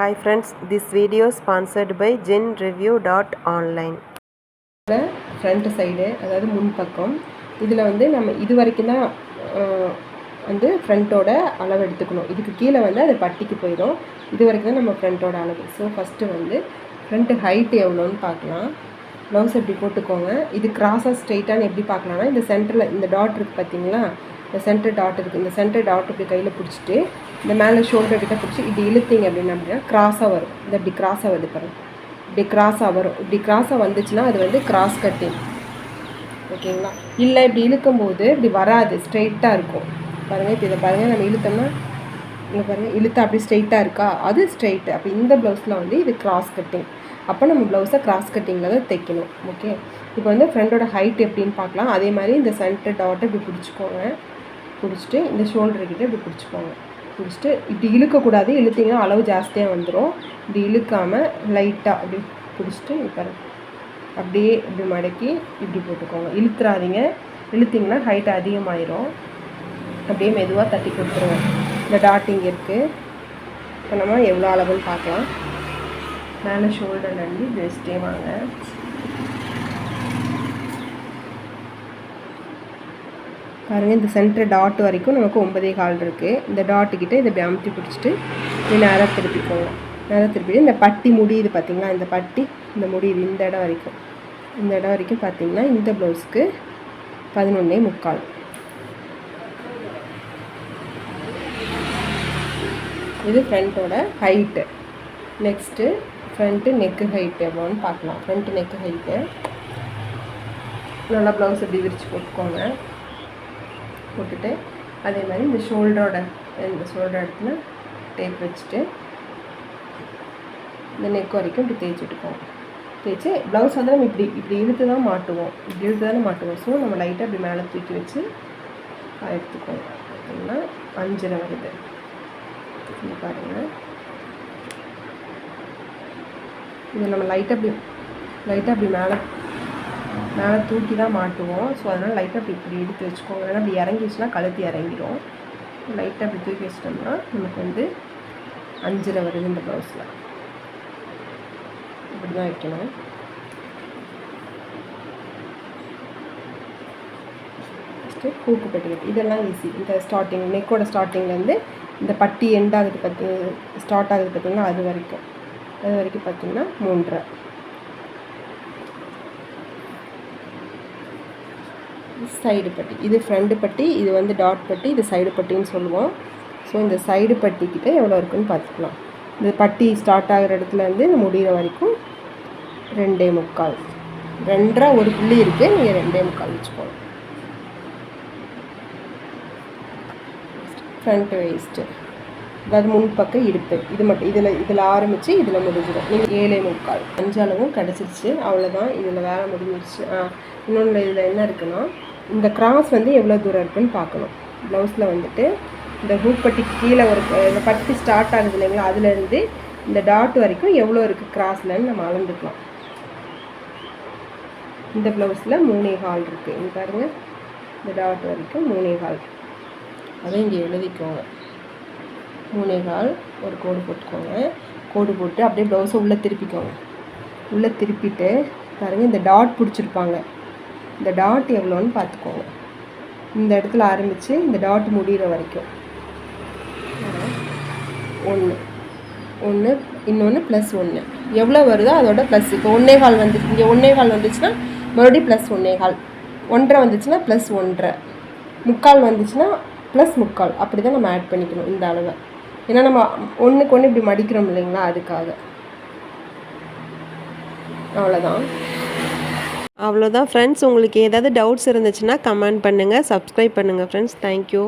Hi friends, this video is sponsored by GenReview.online. Front side அதாவது முன்பக்கம் இதில் வந்து நம்ம இது வரைக்கும் தான் வந்து ஃப்ரண்ட்டோட அளவு எடுத்துக்கணும். இதுக்கு கீழே வந்து அது பட்டிக்கு போயிடும். இது வரைக்கும் தான் நம்ம ஃப்ரண்ட்டோட அளவு. ஸோ ஃபஸ்ட்டு வந்து ஃப்ரண்ட்டு ஹைட்டு எவ்வளோன்னு பார்க்கலாம். ப்ளவுஸ் எப்படி போட்டுக்கோங்க. இது கிராஸாக ஸ்ட்ரெயிட்டானு எப்படி பார்க்கலாம்னா இந்த சென்டரில் இந்த டாட் இருக்குது பார்த்தீங்களா, இந்த சென்டர் டாட் இருக்குது. இந்த சென்டர் டாட் இப்படி கையில் பிடிச்சிட்டு இந்த மேலே ஷோல்டர் கிட்ட பிடிச்சி இப்படி இழுத்தீங்க அப்படின்னா கிராஸாக வரும். இந்த இப்படி கிராஸாக வருது பாருங்கள், இப்படி கிராஸாக வரும். இப்படி கிராஸாக வந்துச்சுன்னா அது வந்து கிராஸ் கட்டிங், ஓகேங்களா. இல்லை இப்படி இழுக்கும்போது இப்படி வராது, ஸ்ட்ரெயிட்டாக இருக்கும் பாருங்கள். இப்போ இதை பாருங்கள், நம்ம இழுத்தோம்னா இங்கே பாருங்கள், இழுத்தா அப்படி ஸ்ட்ரெயிட்டாக இருக்கா, அது ஸ்ட்ரெயிட்டு. அப்போ இந்த ப்ளவுஸில் வந்து இது கிராஸ் கட்டிங். அப்போ நம்ம ப்ளவுஸை கிராஸ் கட்டிங்கில் தான் தைக்கணும். ஓகே, இப்போ வந்து ஃப்ரண்டோட ஹைட் எப்படின்னு பார்க்கலாம். அதே மாதிரி இந்த சென்டர் டாட்டை இப்படி பிடிச்சிக்கோங்க. பிடிச்சிட்டு இந்த ஷோல்டர்கிட்ட இப்படி பிடிச்சிக்கோங்க. பிடிச்சிட்டு இப்படி இழுக்கக்கூடாது, இழுத்திங்கன்னா அளவு ஜாஸ்தியாக வந்துடும். இப்படி இழுக்காமல் லைட்டாக அப்படி பிடிச்சிட்டு இப்போ அப்படியே இப்படி மடக்கி இப்படி போட்டுக்கோங்க. இழுத்துறாதீங்க, இழுத்திங்கன்னா ஹைட் அதிகமாயிரும். அப்படியே மெதுவாக தட்டி கொடுத்துருவோம். இந்த டாட்டிங் இருக்குது. இப்போ நம்ம எவ்வளோ அளவுன்னு பார்க்கலாம். மேலே ஷோல்டர்லேருந்து இப்படி வச்சுட்டே வாங்க. பாருங்கள், இந்த சென்டர் டாட் வரைக்கும் நமக்கு 9.25 இருக்குது. இந்த டாட்டுக்கிட்ட இதை இப்படி அமுத்தி பிடிச்சிட்டு இப்படி நேராக திருப்பிக்கோங்க. நேராக திருப்பிட்டு இந்த பட்டி முடியுது பார்த்திங்களா, இந்த பட்டி இந்த முடியுது இந்த இடம் வரைக்கும். இந்த இடம் வரைக்கும் பார்த்திங்கன்னா இந்த ப்ளவுஸுக்கு 11.25. இது ஃப்ரண்ட்டோட height. Next front neck height எவ்வளோன்னு பார்க்கலாம். ஃப்ரண்ட்டு நெக்கு ஹைட்டு நல்லா ப்ளவுஸ் இப்படி விரித்து போட்டுக்கோங்க. போட்டுட்டு அதே மாதிரி இந்த ஷோல்டரோட இடத்துல டேப் வச்சுட்டு இந்த நெக் வரைக்கும் இப்படி தேய்ச்சி விட்டுக்கோங்க. தேய்ச்சி ப்ளவுஸ் வந்து நம்ம இப்படி இப்படி இழுத்து தான் மாட்டுவோம். இப்படி இழுத்து தானே மாட்டுவோம். ஸோ நம்ம லைட்டாக இப்படி மேலே தூக்கி வச்சு எடுத்துக்கோங்க. பார்த்தீங்கன்னா 5.5 வருது. இது பாருங்கள், இது நம்ம லைட்டாக அப்படி மேலே தூக்கி தான் மாட்டுவோம். ஸோ அதனால் லைட்டாக இப்படி எடுத்து வச்சுக்கோங்க. ஏன்னா அப்படி இறங்கிச்சுன்னா கழுத்து இறங்கிடும். லைட்டாக அப்படி தூக்கி வச்சிட்டோம்னா நமக்கு வந்து 5.5 வருது. இந்த ப்ளவுஸில் இப்படி தான் வைக்கணும். ஃபஸ்ட்டு ஹூக்கு பெட்டிக்கட்டு இதெல்லாம் ஈஸி. இந்த ஸ்டார்டிங் நெக்கோட ஸ்டார்டிங்லேருந்து இந்த பட்டி எண்ட் ஆகுது ஸ்டார்ட் ஆகுது பார்த்திங்கன்னா அது வரைக்கும் பார்த்திங்கன்னா 3.5. சைடு பட்டி, இது ஃப்ரண்ட் பட்டி, இது வந்து டாட் பட்டி, இது சைடு பட்டின்னு சொல்லுவோம். ஸோ இந்த சைடு பட்டிக்கிட்ட எவ்வளோ இருக்குதுன்னு பார்த்துக்கலாம். இந்த பட்டி ஸ்டார்ட் ஆகிற இடத்துலேருந்து இந்த முடிகிற வரைக்கும் 2.25. 2.5 ஒரு புள்ளி இருக்குது, நீங்கள் 2.25 வச்சுக்கோங்க. ஃப்ரண்ட் வேஸ்ட்டு அதாவது முன்பக்கம் இடுப்பு இது மட்டும் இதில் ஆரம்பித்து இதில் முடிஞ்சிடும். நீங்கள் 7.25 5 அளவும் கிடச்சிருச்சு. அவ்வளோதான், இதில் வேலை முடிஞ்சிருச்சு. இன்னொன்று இதில் என்ன இருக்குன்னா, இந்த கிராஸ் வந்து எவ்வளோ தூரம் இருக்குதுன்னு பார்க்கணும். ப்ளவுஸில் வந்துட்டு இந்த ஹூக் பட்டிக்கு கீழே ஒரு இந்த பட்டி ஸ்டார்ட் ஆகுது இல்லைங்களா, அதுலேருந்து இந்த டாட் வரைக்கும் எவ்வளோ இருக்குது கிராஸ்லன்னு நம்ம அளந்துக்கலாம். இந்த ப்ளவுஸில் 3.25 இருக்குது. இங்கே பாருங்கள், இந்த டாட் வரைக்கும் 3.25. அதை இங்கே எழுதிக்கோங்க. 3.25 ஒரு கோடு போட்டுக்கோங்க. கோடு போட்டு அப்படியே ப்ளவுஸை உள்ளே திருப்பிக்கோங்க. உள்ளே திருப்பிட்டு பாருங்கள், இந்த டாட் பிடிச்சிருப்பாங்க. இந்த டாட் எவ்வளோன்னு பார்த்துக்கோங்க. இந்த இடத்துல ஆரம்பித்து இந்த டாட் முடிகிற வரைக்கும் 1 இன்னொன்று +1 எவ்வளோ வருதோ அதோட ப்ளஸ். இப்போ 1.25 வந்து இங்கே 1.25 வந்துச்சுன்னா மறுபடியும் +1.25, 1.5 வந்துச்சுன்னா +1.5, 3/4 வந்துச்சுன்னா +3/4. அப்படி தான் நம்ம ஆட் பண்ணிக்கணும் இந்த அளவை. ஏன்னா நம்ம ஒன்றுக்கு ஒன்று இப்படி மடிக்கிறோம் இல்லைங்களா, அதுக்காக. அவ்வளோதான் ஃப்ரெண்ட்ஸ். உங்களுக்கு ஏதாவது டவுட்ஸ் இருந்துச்சுன்னா கமெண்ட் பண்ணுங்கள், சப்ஸ்கிரைப் பண்ணுங்கள் ஃப்ரெண்ட்ஸ். தேங்க்யூ.